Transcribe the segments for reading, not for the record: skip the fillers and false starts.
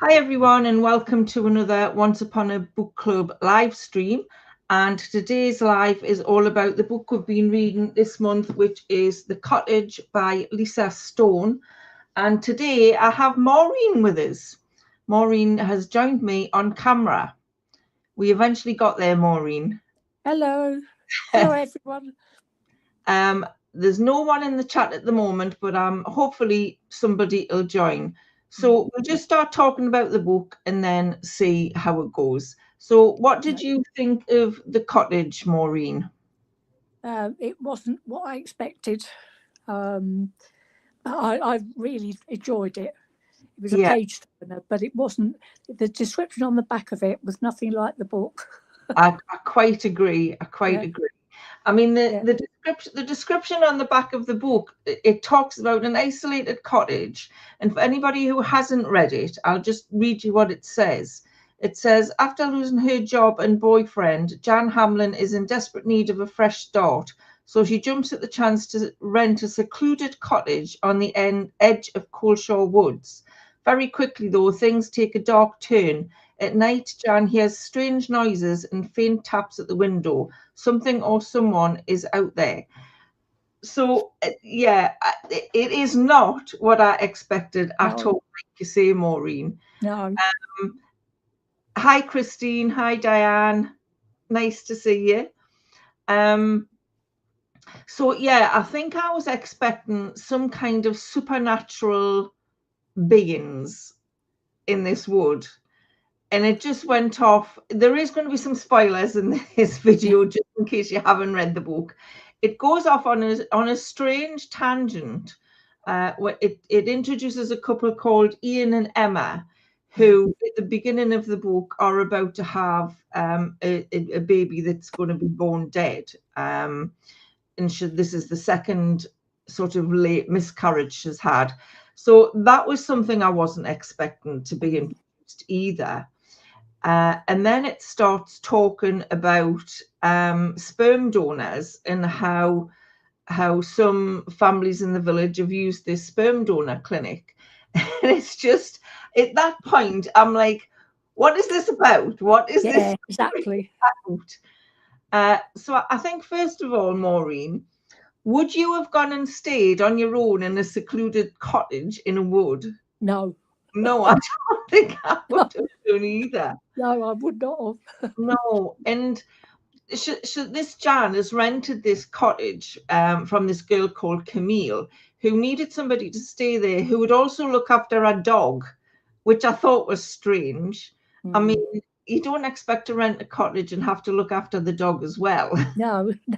Hi everyone and welcome to another Once Upon a Book Club live stream. And today's live is all about the book we've been reading this month, which is The Cottage by Lisa Stone. And today I have Maureen with us. Maureen has joined me on camera. We eventually got there, Maureen. Hello. Hello, everyone. There's no one in the chat at the moment, but hopefully somebody will join. So we'll just start talking about the book and then see how it goes. So what did you think of The Cottage, Maureen? It wasn't what I expected. I really enjoyed it. It was a Yeah, page turner, but it wasn't. The description on the back of it was nothing like the book. I quite agree. I quite Yeah, agree. I mean, yeah, the description on the back of the book, it talks about an isolated cottage. And for anybody who hasn't read it, I'll just read you what it says. It says, after losing her job and boyfriend, Jan Hamlin is in desperate need of a fresh start. So she jumps at the chance to rent a secluded cottage on the edge of Coleshaw Woods. Very quickly, though, things take a dark turn. At night, Jan hears strange noises and faint taps at the window. Something or someone is out there. So, yeah, it is not what I expected at no, all, like you say, Maureen. no. Um, Hi, Christine. Hi, Diane. Nice to see you. Um, so, yeah, I think I was expecting some kind of supernatural beings in this wood. And it just went off. There is going to be some spoilers in this video, just in case you haven't read the book. It goes off on a strange tangent. It introduces a couple called Ian and Emma, who at the beginning of the book are about to have a baby that's going to be born dead. And this is the second sort of late miscarriage she's had. So that was something I wasn't expecting to be introduced either. And then it starts talking about sperm donors and how some families in the village have used this sperm donor clinic. And it's just at that point, I'm like, what is this about? What is this Yeah, exactly. about? So I think, first of all, Maureen, would you have gone and stayed on your own in a secluded cottage in a wood? No, No, I don't think I would have done either. no, I would not have. No, and this Jan has rented this cottage from this girl called Camille, who needed somebody to stay there who would also look after a dog, which I thought was strange. I mean, you don't expect to rent a cottage and have to look after the dog as well. No, no.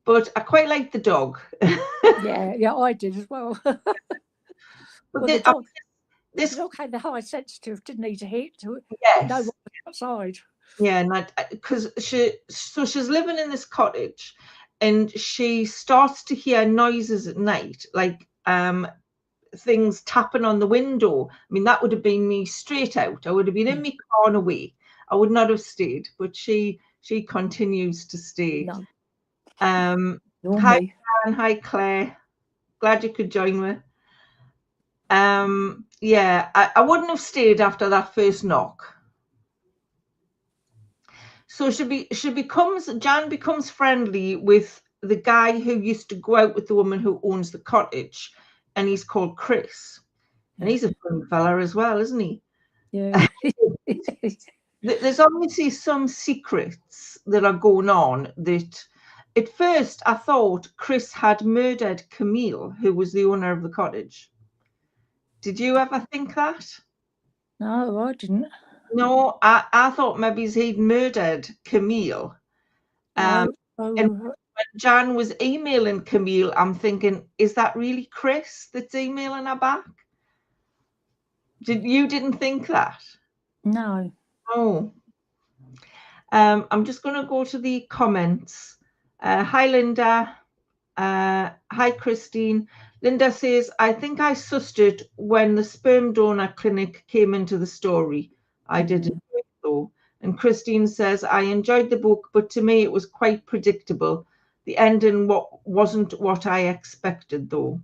But I quite like the dog. Yeah, I did as well. But Well, the the, dog, the this, dog had the high sensitive, didn't need to hit to know yes, what was outside. yeah, and because she's living in this cottage, and she starts to hear noises at night, like things tapping on the window. I mean, that would have been me straight out. I would have been in my car and away. I would not have stayed, but she continues to stay. No, nor Hi, me. Anne. Hi, Claire. Glad you could join me. Yeah, I wouldn't have stayed after that first knock. So Jan becomes friendly with the guy who used to go out with the woman who owns the cottage, and he's called Chris. And he's a fun fella as well, isn't he? Yeah. There's obviously some secrets that are going on that at first I thought Chris had murdered Camille, who was the owner of the cottage. Did you ever think that? No, I didn't. No, I thought maybe he'd murdered Camille. Um, No. and Oh, when Jan was emailing Camille, I'm thinking, is that really Chris that's emailing her back? You didn't think that? no. Oh. I'm just going to go to the comments. Hi, Linda. Hi, Christine. Linda says, I think I sussed it when the sperm donor clinic came into the story. I did enjoy it though. And Christine says, I enjoyed the book, but to me it was quite predictable. The ending wasn't what I expected though.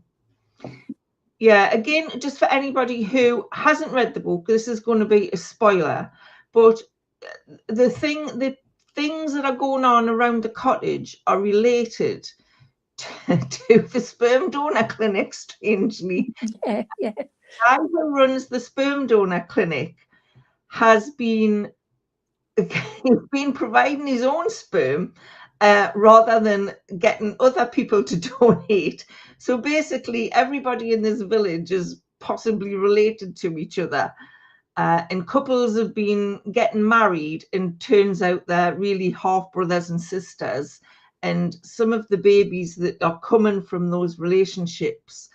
Yeah, again, just for anybody who hasn't read the book, this is going to be a spoiler, but the things that are going on around the cottage are related to the sperm donor clinic, strangely. Yeah, The guy who runs the sperm donor clinic has been he's been providing his own sperm rather than getting other people to donate. So basically, everybody in this village is possibly related to each other. And couples have been getting married, and turns out they're really half brothers and sisters. And some of the babies that are coming from those relationships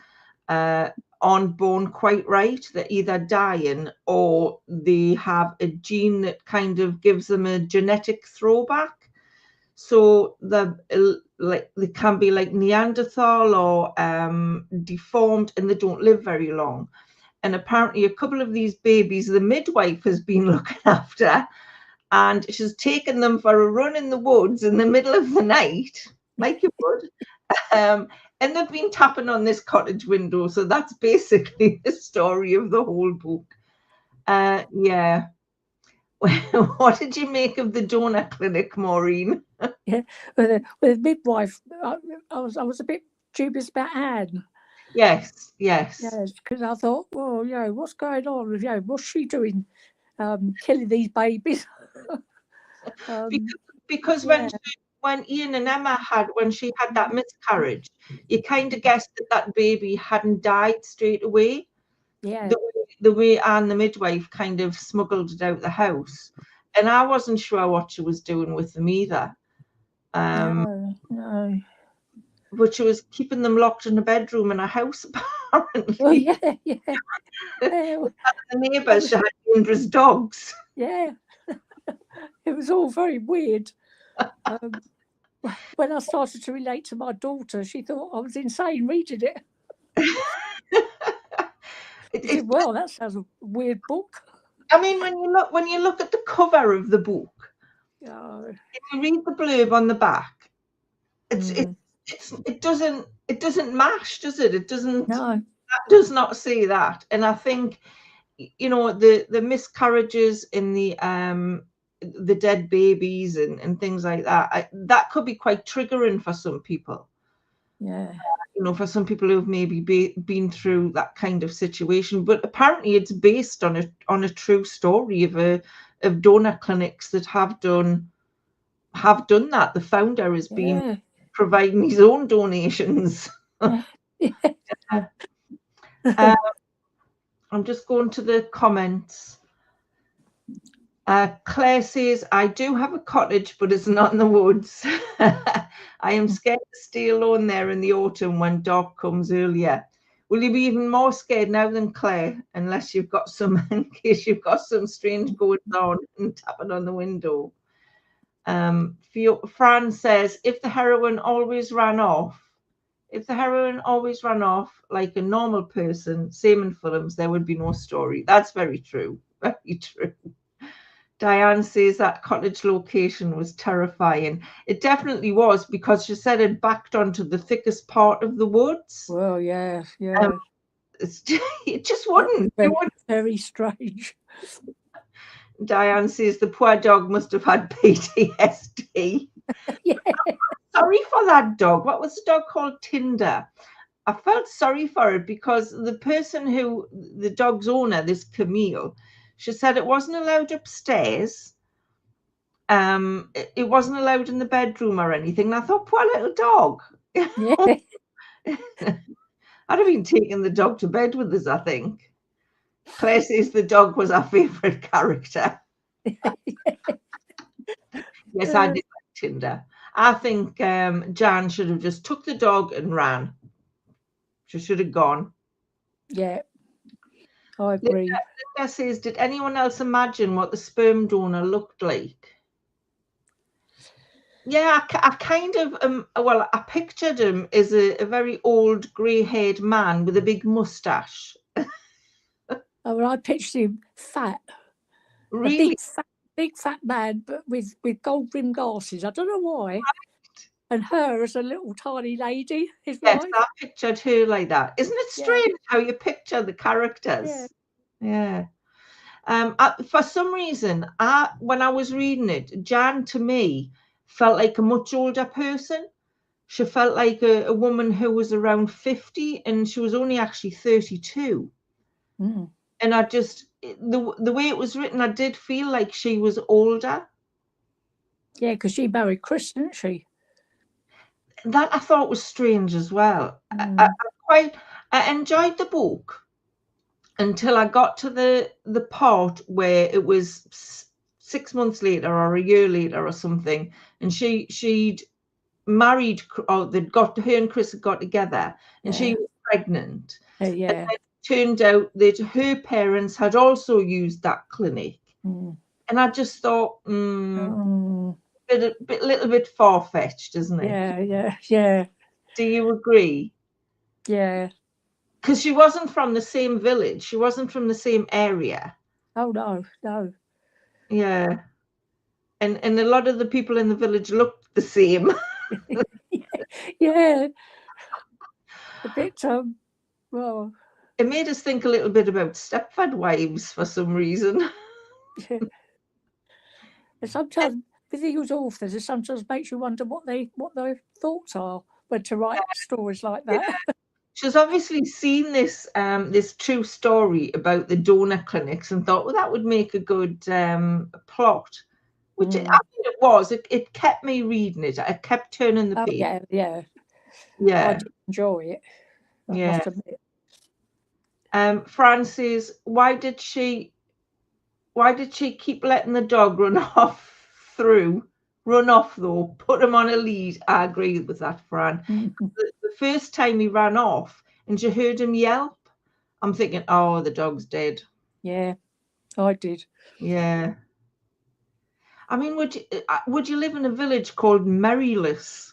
aren't born quite right. They're either dying or they have a gene that kind of gives them a genetic throwback. So they can be like Neanderthal or deformed, and they don't live very long. And apparently, a couple of these babies, the midwife has been looking after, and she's taken them for a run in the woods in the middle of the night, like you would. And they've been tapping on this cottage window. So that's basically the story of the whole book. Yeah. What did you make of the donor clinic, Maureen? Yeah, with a midwife, I was a bit dubious about Anne. Yes, yes. Yes, because I thought, well, what's going on? What's she doing, killing these babies? Because yeah, when Ian and Emma when she had that miscarriage, you kind of guessed that baby hadn't died straight away. yeah. The way Anne, the midwife, kind of smuggled it out the house, and I wasn't sure what she was doing with them either. No. But she was keeping them locked in a bedroom in a house, apparently. Well, yeah. The neighbours, she had dangerous dogs. Yeah, it was all very weird. When I started to relate to my daughter, she thought I was insane reading it. She said, "Well, that sounds a weird book." I mean, when you look at the cover of the book, if you read the blurb on the back, it doesn't mash, does it? It doesn't. No. That does not say that. And I think, the miscarriages in the dead babies and things like that, that could be quite triggering for some people. Yeah. For some people who've maybe been through that kind of situation. But apparently, it's based on a true story of donor clinics that have done that. The founder has been providing his own donations. I'm just going to the comments. Claire says, I do have a cottage, but it's not in the woods. I am scared to stay alone there in the autumn when dark comes earlier. Will you be even more scared now than Claire, unless in case you've got some strange goings on and tapping on the window? Fran says, if the heroine always ran off like a normal person, same in films, there would be no story. That's very true. Very true. Diane says that cottage location was terrifying. It definitely was, because she said it backed onto the thickest part of the woods. Well, yeah. It just wouldn't. Very, very strange. Diane says the poor dog must have had PTSD. Yeah. Sorry for that dog. What was the dog called? Tinder. I felt sorry for it because the dog's owner, this Camille, she said it wasn't allowed upstairs. It wasn't allowed in the bedroom or anything. And I thought, poor little dog. Yeah. I'd have been taking the dog to bed with us, I think. Claire says the dog was our favourite character. Yes, I did like Tinder. I think Jan should have just took the dog and ran. She should have gone. Yeah, I agree. Linda says, did anyone else imagine what the sperm donor looked like? Yeah, I kind of, I pictured him as a very old grey-haired man with a big moustache. Well, I pictured him fat. Really? A big fat man, but with gold rimmed glasses. I don't know why. and her as a little tiny lady, his Yes, wife. I pictured her like that. Isn't it Yeah, strange how you picture the yeah, characters? Yeah. For some reason, when I was reading it, Jan to me felt like a much older person. She felt like a woman who was around 50, and she was only actually 32. mm. And the way it was written, I did feel like she was older. Yeah, because she married Chris, didn't she? That I thought was strange as well. Mm. I enjoyed the book until I got to the part where it was 6 months later or a year later or something, and she'd married, or they'd got, her and Chris had got together, and she Yeah, was pregnant. And yeah. then it turned out that her parents had also used that clinic, Mm. and I just thought, Mm. little bit far fetched, isn't it? Yeah, yeah, yeah, Do you agree? yeah. Because she wasn't from the same village, she wasn't from the same area. Oh no, no. Yeah, and a lot of the people in the village looked the same. Yeah, a bit. Well, It made us think a little bit about Stepford Wives for some reason. yeah. Sometimes with these authors, it sometimes makes you wonder what their thoughts are when to write stories like Yeah. that. She's obviously seen this true story about the donor clinics and thought, well, that would make a good plot. Which I Mm. mean, it was. It kept me reading it. I kept turning the Oh page. yeah, yeah. I Yeah, did enjoy it. I yeah. must admit. Frances, why did she keep letting the dog run run off though, put him on a lead? I agree with that, Fran. Mhm. The first time he ran off and she heard him yelp, I'm thinking, oh, the dog's dead. Yeah, I did. Yeah. I mean, would you live in a village called Merryless?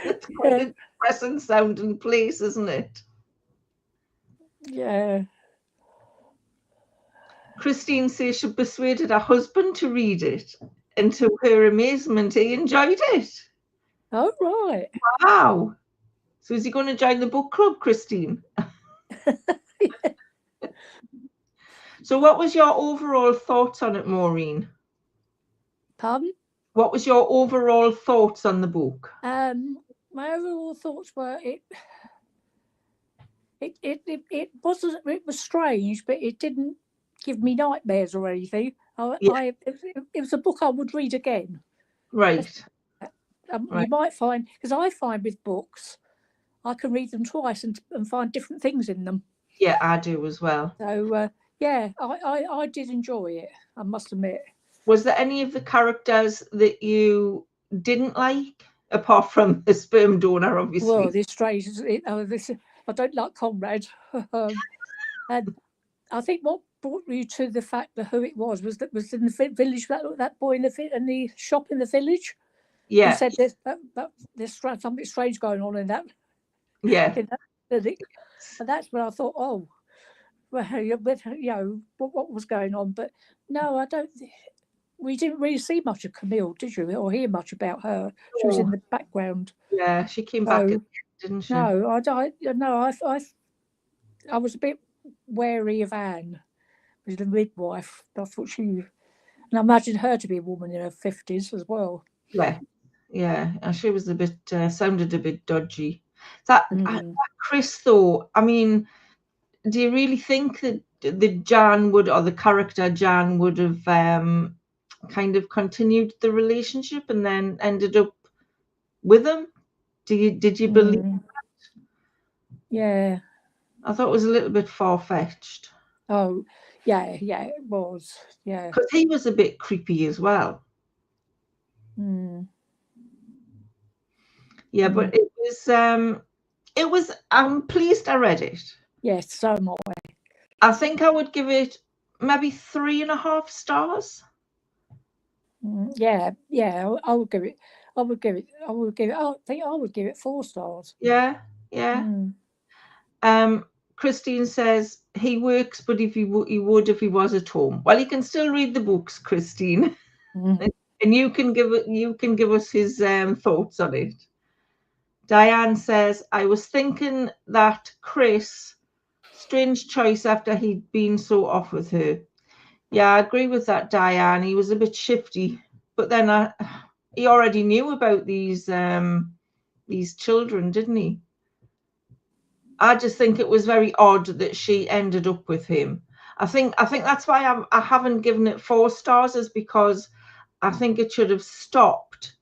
That's quite Yeah, a depressing sounding place, isn't it? yeah. Christine says she persuaded her husband to read it, and to her amazement, he enjoyed it. Oh right. Wow. So is he going to join the book club, Christine? So what was your overall thoughts on it, Maureen? Pardon? What was your overall thoughts on the book? My overall thoughts were it wasn't, it was strange, but it didn't give me nightmares or anything. Yeah, It was a book I would read again. right, You right. might find, because I find with books, I can read them twice and find different things in them. Yeah, I do as well. So yeah, I did enjoy it. I must admit. Was there any of the characters that you didn't like, apart from the sperm donor, Well, obviously? this strange. I don't like Conrad, and I think what brought you to the fact of who it was in the village, that boy in the shop in the village who Yeah, said there's something strange going on in that yeah, in that clinic. And that's when I thought, oh, well, what was going on. But no, I don't. We didn't really see much of Camille, did you, or hear much about her? She was in oh, the background. yeah. She came back, So didn't she? no, I was a bit wary of Anne, who's the midwife. I thought and I imagined her to be a woman in her 50s as well. Yeah, yeah. And she was a bit sounded a bit dodgy. That Mm. Chris, though. I mean, do you really think that the Jan would, or the character Jan would have kind of continued the relationship and then ended up with him? Did you believe? Mm. Yeah. I thought it was a little bit far fetched Oh, yeah, yeah, it was. Yeah. because he was a bit creepy as well. Mm. Yeah, Mm. but it was. I'm pleased I read it. Yes, so am I. I think I would give it maybe 3.5 stars. Yeah, yeah, I would give it. I think I would give it 4 stars. Yeah, yeah. Mm. Um, Christine says he works, but if he would if he was at home. Well, he can still read the books, Christine. Mm. And you can give us his thoughts on it. Diane says, I was thinking that Chris, strange choice after he'd been so off with her. Yeah, I agree with that, Diane. He was a bit shifty, but then he already knew about these children, didn't he? I just think it was very odd that she ended up with him. I think that's why I haven't given it 4 stars, is because I think it should have stopped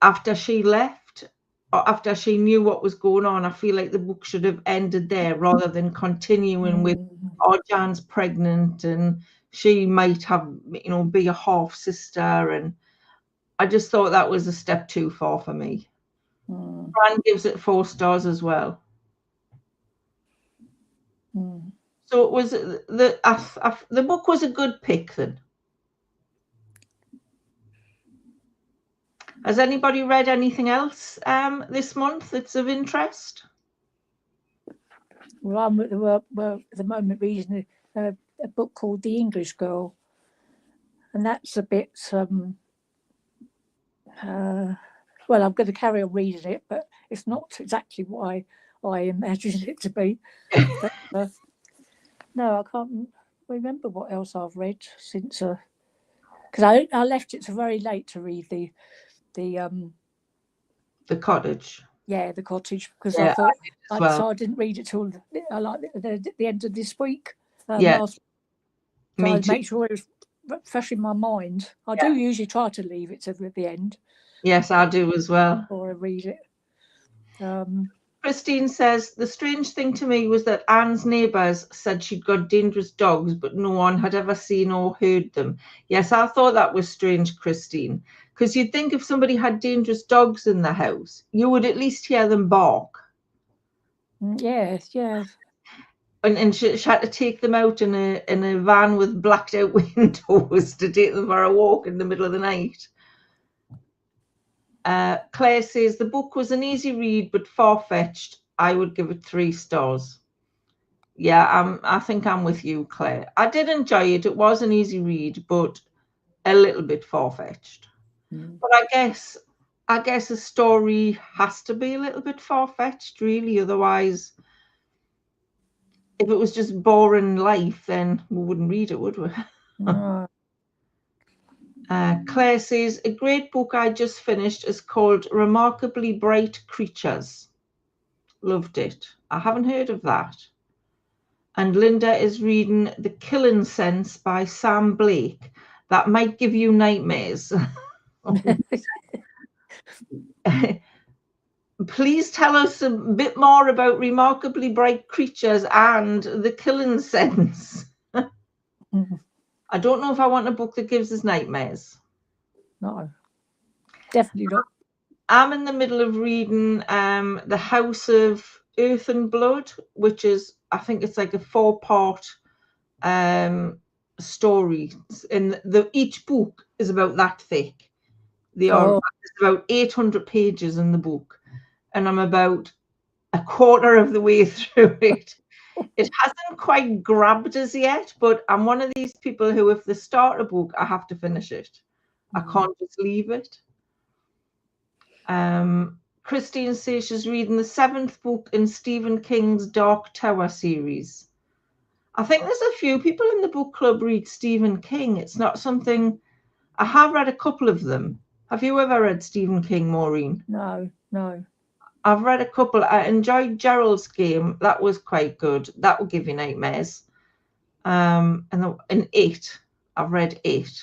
after she left, or after she knew what was going on. I feel like the book should have ended there rather than continuing with, oh, Jan's pregnant and she might have, be a half sister. And I just thought that was a step too far for me. Fran gives it 4 stars as well. So it was the book was a good pick then. Has anybody read anything else this month that's of interest? Well, I'm at the moment reading a book called The English Girl, and that's a bit. Well, I'm going to carry on reading it, but it's not exactly what I imagined it to be. But, no, I can't remember what else I've read since. Because I left it so very late to read the Cottage. Yeah, the Cottage, because I thought so I didn't read it till the end of this week. Last, so I'd make sure it was fresh in my mind. I do usually try to leave it to the end. Yes, I do as well. Or I read it. Christine says, the strange thing to me was that Anne's neighbours said she'd got dangerous dogs, but no one had ever seen or heard them. Yes, I thought that was strange, Christine, because you'd think if somebody had dangerous dogs in the house, you would at least hear them bark. Yes. And she had to take them out in a van with blacked out windows to take them for a walk in the middle of the night. Claire says, the book was an easy read, but far-fetched. I would give it 3 stars. Yeah, I think I'm with you, Claire. I did enjoy it. It was an easy read, but a little bit far-fetched. But I guess a story has to be a little bit far-fetched, really. Otherwise, if it was just boring life, then we wouldn't read it, would we? No. Claire says, a great book I just finished is called Remarkably Bright Creatures. Loved it. I haven't heard of that. And Linda is reading The Killing Sense by Sam Blake. That might give you nightmares. Please tell us a bit more about Remarkably Bright Creatures and The Killing Sense. I don't know if I want a book that gives us nightmares. No, definitely not. I'm in the middle of reading The House of Earth and Blood, which is, I think it's like a 4-part story. And each book is about that thick. There's about 800 pages in the book, and I'm about a quarter of the way through it. It hasn't quite grabbed us yet, but I'm one of these people who, if they start a book, I have to finish it. I can't just leave it. Christine says she's reading the 7th book in Stephen King's Dark Tower series. I think there's a few people in the book club read Stephen King. It's not something... I have read a couple of them. Have you ever read Stephen King, Maureen? No. I've read a couple. I enjoyed Gerald's Game. That was quite good. That will give you nightmares. And It. I've read It.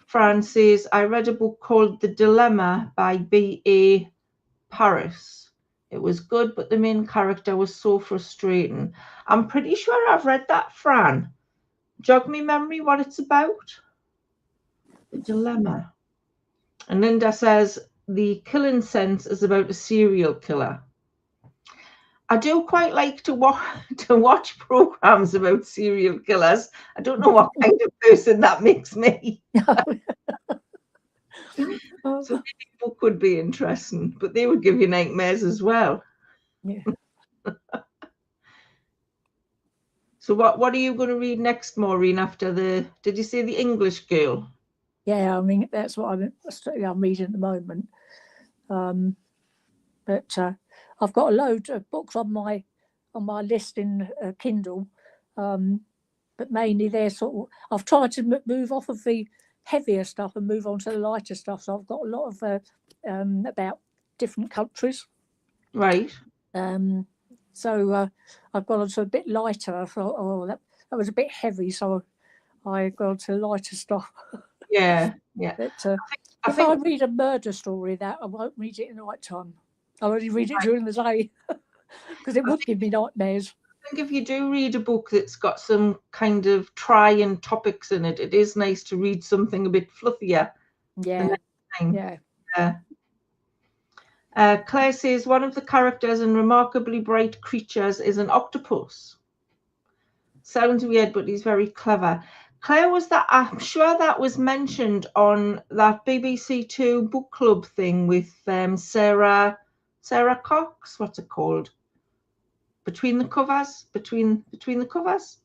Fran says, I read a book called The Dilemma by B.A. Paris. It was good, but the main character was so frustrating. I'm pretty sure I've read that, Fran. Jog me memory what it's about. The Dilemma. And Linda says, The Killing Sense is about a serial killer. I do quite like to watch programs about serial killers. I don't know what kind of person that makes me. So maybe a book would be interesting, but they would give you nightmares as well. Yeah. So what are you going to read next, Maureen, after did you say The English Girl? Yeah, I mean, that's what I'm reading at the moment. But I've got a load of books on my list in Kindle, but mainly they're sort of. I've tried to move off of the heavier stuff and move on to the lighter stuff. So I've got a lot of about different countries. Right. So I've gone on to a bit lighter. I thought, oh, that was a bit heavy, so I got on to lighter stuff. Yeah. But I if think I read a murder story, that I won't read it in the night time. I'll only read it during the day because it would give me nightmares. I think if you do read a book that's got some kind of trying topics in it, it is nice to read something a bit fluffier the Yeah, next time. yeah. Claire says one of the characters in Remarkably Bright Creatures is an octopus. Sounds weird, but he's very clever. Claire, I'm sure that was mentioned on that BBC Two book club thing with Sarah Cox. What's it called? Between the Covers? Between the Covers?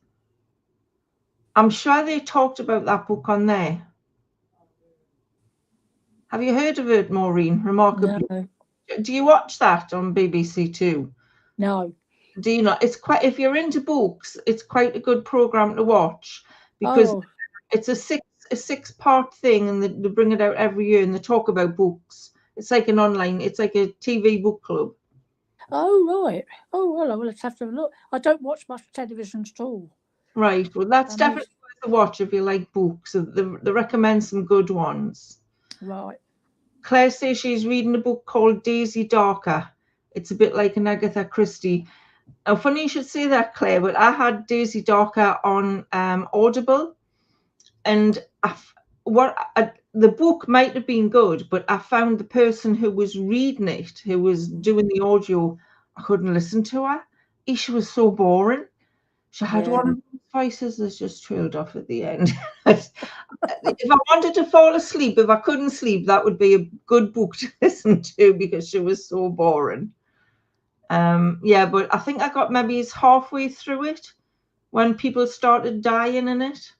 I'm sure they talked about that book on there. Have you heard of it, Maureen? Remarkably. No. Do you watch that on BBC Two? No. Do you not? It's quite, if you're into books, it's quite a good program to watch because it's a six-part thing, and they bring it out every year, and they talk about books. It's like an online. It's like a TV book club. Oh right. Oh well, let's have to look. I don't watch much television at all. Right. Well, that's definitely worth a watch if you like books. So they recommend some good ones. Right. Claire says she's reading a book called Daisy Darker. It's a bit like an Agatha Christie. Now, funny you should say that, Claire, but I had Daisy Darker on Audible, and the book might have been good, but I found the person who was reading it, who was doing the audio, I couldn't listen to her. She was so boring. She had one of those voices that just trailed off at the end. If I wanted to fall asleep, if I couldn't sleep, that would be a good book to listen to because she was so boring. But I think I got maybe halfway through it when people started dying in it.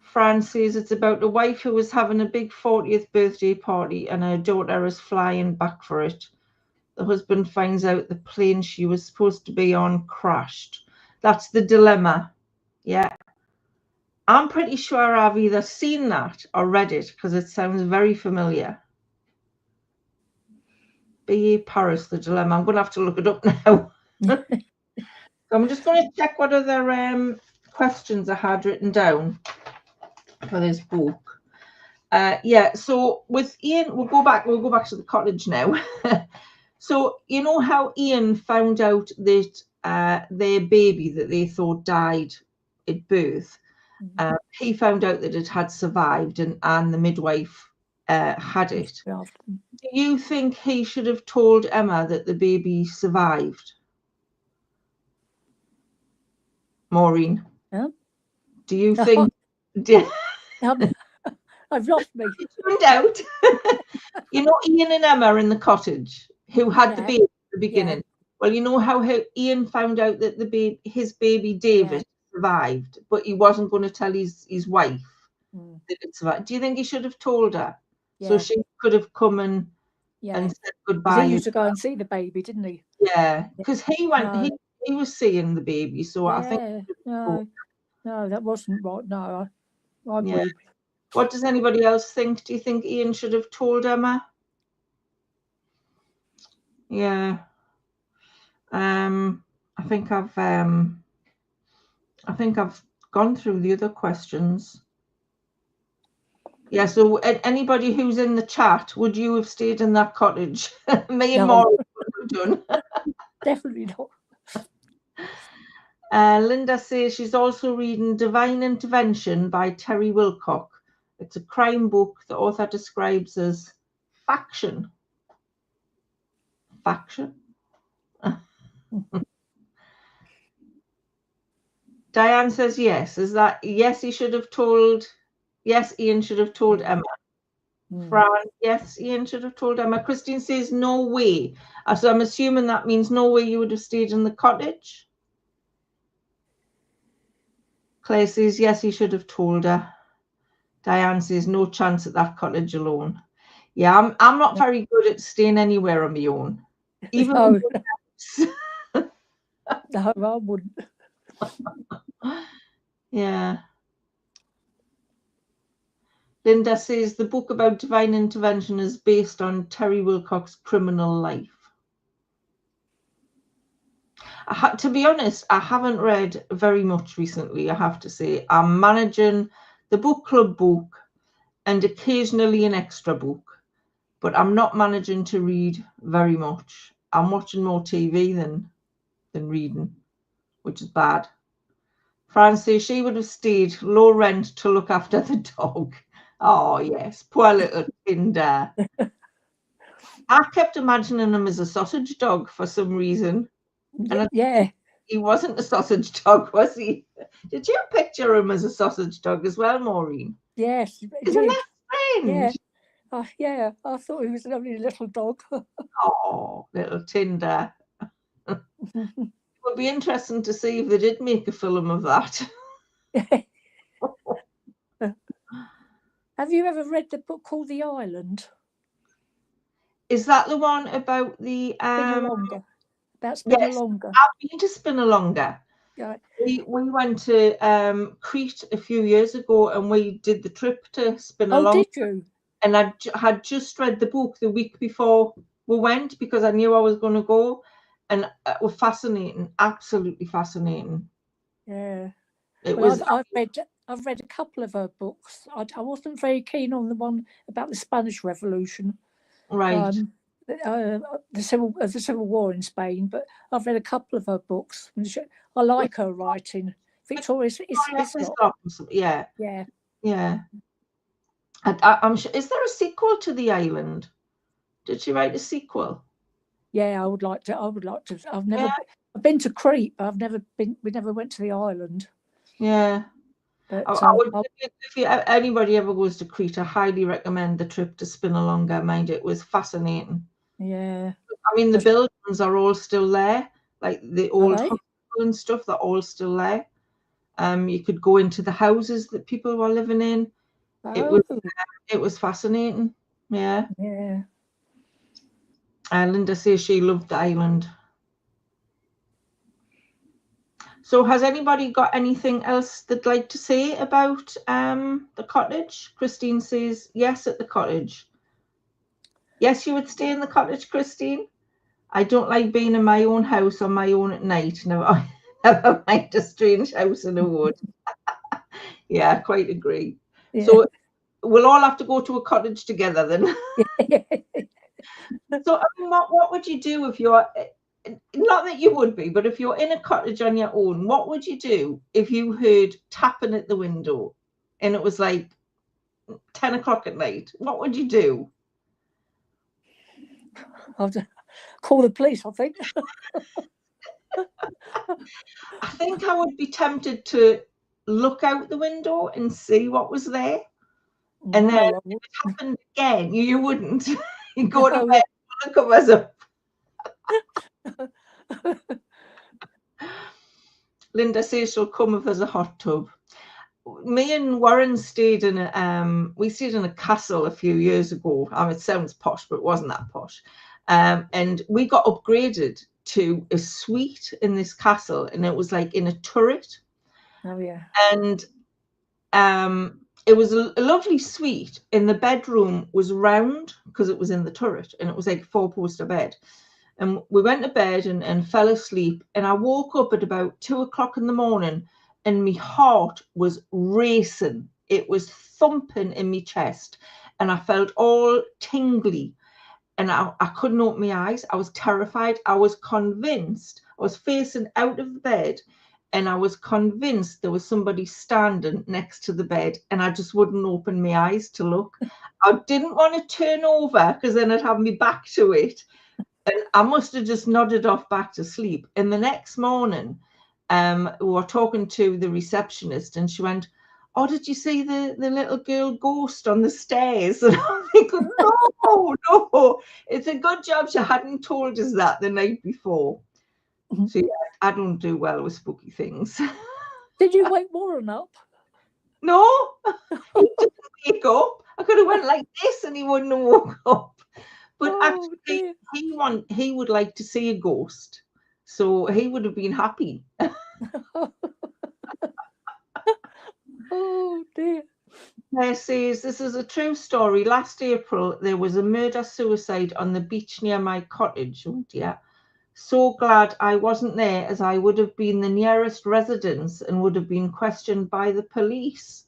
Fran says it's about a wife who was having a big 40th birthday party and her daughter is flying back for it. The husband finds out the plane she was supposed to be on crashed. That's the dilemma. Yeah. I'm pretty sure I've either seen that or read it because it sounds very familiar. B.A. Paris, The Dilemma. I'm going to have to look it up now. I'm just going to check what other questions I had written down for this book. So with Ian, we'll go back to the cottage now. So you know how Ian found out that their baby that they thought died at birth, he found out that it had survived and the midwife had it. Do you think he should have told Emma that the baby survived? Maureen? Yeah. Do you think... I've lost me. Found out. You know Ian and Emma in the cottage who had the baby at the beginning? Well, you know how Ian found out that his baby David survived, but he wasn't going to tell his wife that it survived. Do you think he should have told her so she could have come and said goodbye? He used to go and see the baby, didn't he? Yeah, because he went. He was seeing the baby, so I think. No, that wasn't right. No, I agree. What does anybody else think? Do you think Ian should have told Emma? Yeah. I think I've gone through the other questions. Yeah, so anybody who's in the chat, would you have stayed in that cottage? Me and Maureen would have done. Definitely not. Linda says she's also reading Divine Intervention by Terry Wilcock. It's a crime book the author describes as faction. Diane says yes. Is that yes? Ian should have told Emma. Fran, yes, Ian should have told Emma. Christine says no way. So I'm assuming that means no way you would have stayed in the cottage. Claire says yes, he should have told her. Diane says, no chance at that cottage alone. Yeah, I'm not very good at staying anywhere on my own. Even No, no, I wouldn't. Yeah. Linda says the book about divine intervention is based on Terry Wilcox's criminal life. To be honest, I haven't read very much recently, I have to say. I'm managing the book club book and occasionally an extra book, but I'm not managing to read very much. I'm watching more TV than reading, which is bad. Fran says she would have stayed low rent to look after the dog. Oh, yes, poor little Tinder. I kept imagining him as a sausage dog for some reason. And Yeah, he wasn't a sausage dog, was he? Did you picture him as a sausage dog as well, Maureen? yes, it Isn't did. that strange? Yeah, I thought he was a lovely little dog. Oh, little Tinder. It would be interesting to see if they did make a film of that. Have you ever read the book called The Island? Is that the one about the Spinalonga. About yes, Spinalonga. I've been to Spinalonga. Yeah. We went to Crete a few years ago and we did the trip to Spinalonga. Oh, did you? And I had just read the book the week before we went because I knew I was going to go, and it was fascinating, absolutely fascinating. Yeah. It Well, was I've read a couple of her books. I wasn't very keen on the one about the Spanish Revolution, right. the Civil War in Spain. But I've read a couple of her books. I like her writing. Victoria's Yeah, Yeah. yeah. I'm sure. Is there a sequel to The Island? Did she write a sequel? Yeah, I would like to. I've never. I've been to Crete, but I've never been. We never went to the island. Yeah. But I would, if anybody ever goes to Crete, I highly recommend the trip to Spinalonga. Mind it was fascinating. Yeah. I mean, the buildings are all still there, like the old hospital and stuff. They're all still there. You could go into the houses that people were living in. It was fascinating. Yeah. Yeah. Linda says she loved the island. So has anybody got anything else they'd like to say about the cottage? Christine says yes at the cottage. Yes, you would stay in the cottage, Christine? I don't like being in my own house on my own at night. Never mind a strange house in the wood. Yeah, I quite agree. Yeah. So we'll all have to go to a cottage together then. So I mean, what would you do if you're, not that you would be, but if you're in a cottage on your own, what would you do if you heard tapping at the window and it was like 10 o'clock at night? What would you do? I'll call the police, I think. I think I would be tempted to look out the window and see what was there. And then if it happened again, you wouldn't. You'd go to bed, pull the covers up. Linda says she'll come if there's a hot tub. Me and Warren stayed in a castle a few years ago. I mean, it sounds posh, but it wasn't that posh. And we got upgraded to a suite in this castle, and it was like in a turret. Oh yeah. And it was a lovely suite, and the bedroom was round because it was in the turret, and it was like a 4-poster bed. And we went to bed and fell asleep, and I woke up at about 2 o'clock in the morning, and my heart was racing. It was thumping in my chest, and I felt all tingly, and I couldn't open my eyes. I was terrified. I was convinced. I was facing out of the bed, and I was convinced there was somebody standing next to the bed, and I just wouldn't open my eyes to look. I didn't want to turn over because then I'd have me back to it. And I must have just nodded off back to sleep. And the next morning, we were talking to the receptionist, and she went, "Oh, did you see the little girl ghost on the stairs?" And I'm thinking, no. It's a good job she hadn't told us that the night before. So yeah, I don't do well with spooky things. Did you wake Warren up? No, he didn't wake up. I could have went like this and he wouldn't have woke up. But Oh actually, dear. he would like to see a ghost, so he would have been happy. Oh dear. Claire says, this is a true story. Last April, there was a murder-suicide on the beach near my cottage. Oh dear. So glad I wasn't there, as I would have been the nearest residence and would have been questioned by the police.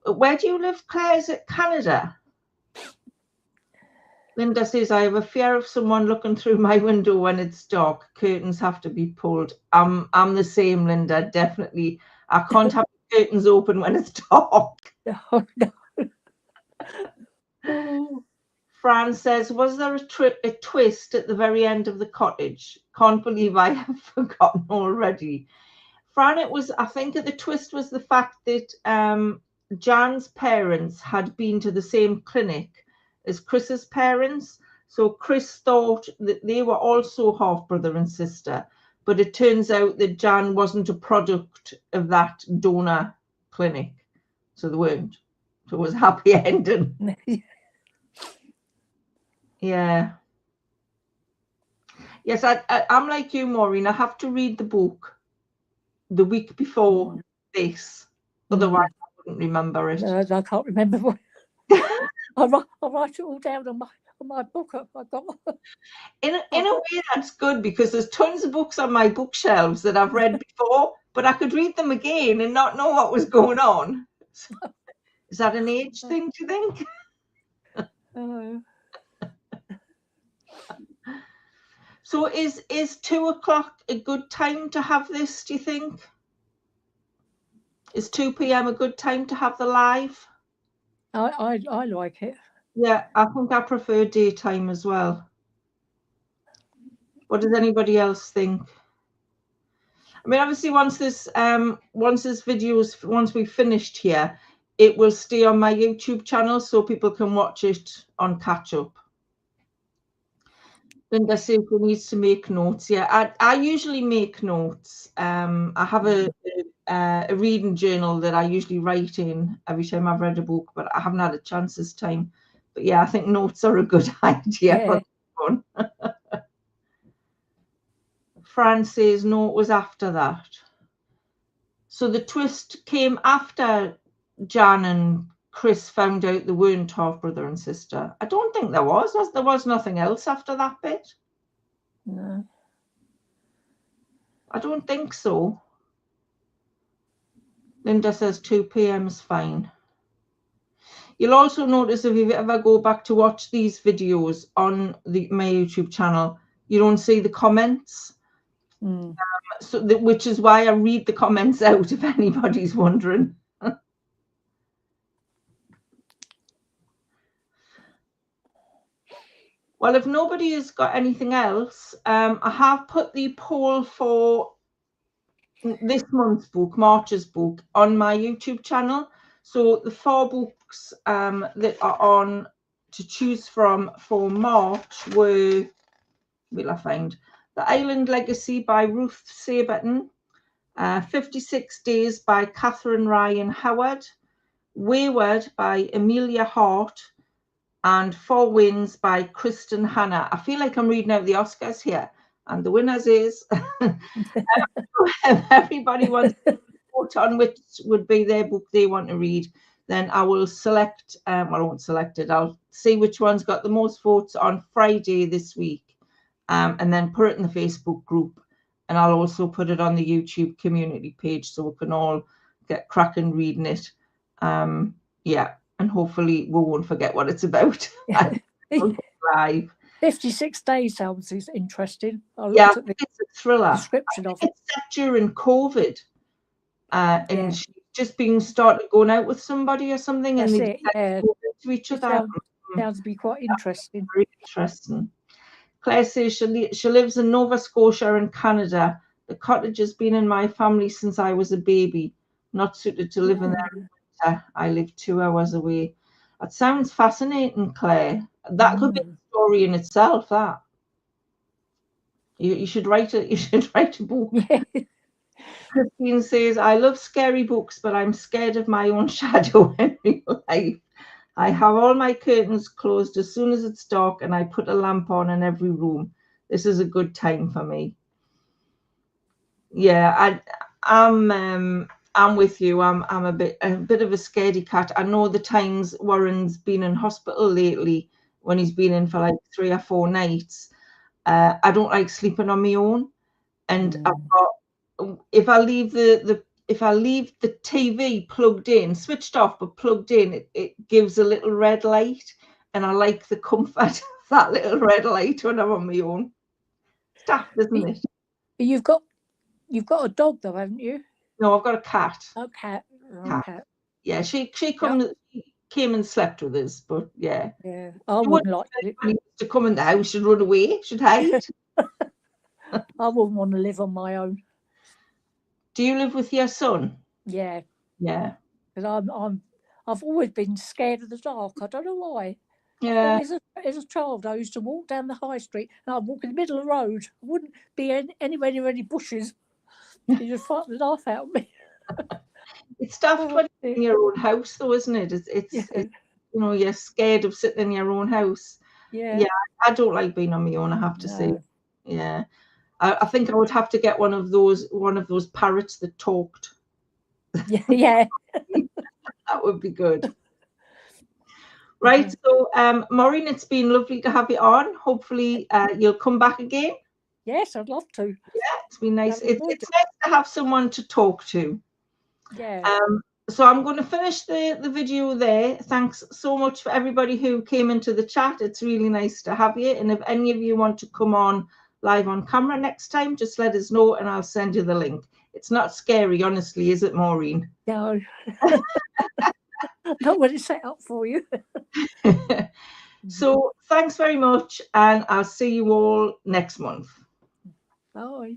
Where do you live, Claire? Is it Canada? Linda says, I have a fear of someone looking through my window when it's dark. Curtains have to be pulled. I'm the same, Linda, definitely. I can't have the curtains open when it's dark. Oh no. Oh. Fran says, was there a twist at the very end of the cottage? Can't believe I have forgotten already. Fran, I think the twist was the fact that Jan's parents had been to the same clinic as Chris's parents. So Chris thought that they were also half brother and sister, but it turns out that Jan wasn't a product of that donor clinic. So they weren't. So it was a happy ending. Yeah. Yes, I'm like you, Maureen. I have to read the book the week before this. Otherwise, I wouldn't remember it. No, I can't remember what. I write it all down on my book. I got. In a way, that's good because there's tons of books on my bookshelves that I've read before, but I could read them again and not know what was going on. Is that an age thing, do you think? So is 2:00 a good time to have this, do you think? Is 2 p.m. a good time to have the live? I like it. Yeah, I think I prefer daytime as well. What does anybody else think? I mean, obviously, once we've finished here, it will stay on my YouTube channel so people can watch it on catch up. Linda says she needs to make notes. Yeah, I usually make notes. I have a reading journal that I usually write in every time I've read a book, but I haven't had a chance this time. But yeah, I think notes are a good idea for fun. Fran says no, it was after that. So the twist came after Jan and Chris found out they weren't half brother and sister. I don't think there was. There was nothing else after that bit. No. I don't think so. Linda says 2 p.m. is fine. You'll also notice if you ever go back to watch these videos on my YouTube channel, you don't see the comments. Which is why I read the comments out if anybody's wondering. Well, if nobody has got anything else, I have put the poll for this month's book, March's book, on my YouTube channel. So the 4 books that are on to choose from for March were, will I find, The Island Legacy by Ruth Saberton, 56 Days by Catherine Ryan Howard, Wayward by Amelia Hart, and 4 Wins by Kristen Hanna. I feel like I'm reading out the Oscars here. And the winners is everybody wants to vote on which would be their book they want to read. Then I will select, I won't select it. I'll see which one's got the most votes on Friday this week, and then put it in the Facebook group. And I'll also put it on the YouTube community page so we can all get cracking reading it. Yeah. And hopefully we won't forget what it's about. Live. 56 Days sounds interesting. Yeah, it's a thriller. Description of it. It's set during COVID, and she's just been started going out with somebody or something, That's and they to each other. Sounds to be quite interesting. Very interesting. Claire says she lives in Nova Scotia in Canada. The cottage has been in my family since I was a baby. Not suited to live in there in winter. I live 2 hours away. That sounds fascinating, Claire. That could be a story in itself. That you should write it. You should write a book. Yeah. Christine says, I love scary books, but I'm scared of my own shadow in real life. I have all my curtains closed as soon as it's dark, and I put a lamp on in every room. This is a good time for me. Yeah, I'm with you. I'm a bit of a scaredy cat. I know the times Warren's been in hospital lately when he's been in for like 3 or 4 nights. I don't like sleeping on my own, and I've got, if I leave the TV plugged in, switched off but plugged in, it gives a little red light, and I like the comfort of that little red light when I'm on my own. It's daft, isn't it? You've got a dog though, haven't you? No, I've got a cat. A cat. Cat. Okay. Yeah, she Yep. came and slept with us, but yeah. Yeah. I She wouldn't wouldn't like it. when he used to come in the house, she'd run away, she'd hide. I wouldn't want to live on my own. Do you live with your son? Yeah. Yeah. Because I've always been scared of the dark. I don't know why. I Yeah. thought as a child, I used to walk down the high street and I'd walk in the middle of the road. I wouldn't be anywhere near any bushes. You just frighten the life out of me. It's daft when you're in your own house, though, isn't it? Yeah. It's you're scared of sitting in your own house. Yeah. Yeah, I don't like being on my own, I have to say. No. Yeah. I think I would have to get one of those parrots that talked. Yeah. Yeah. That would be good. Right. So, Maureen, it's been lovely to have you on. Hopefully, you'll come back again. Yes, I'd love to. Yeah, it's been nice. I've enjoyed It's nice to have someone to talk to. Yeah. So I'm going to finish the video there. Thanks so much for everybody who came into the chat. It's really nice to have you. And if any of you want to come on live on camera next time, just let us know and I'll send you the link. It's not scary, honestly, is it, Maureen? No. Not what it's set up for you. So thanks very much, and I'll see you all next month. Bye.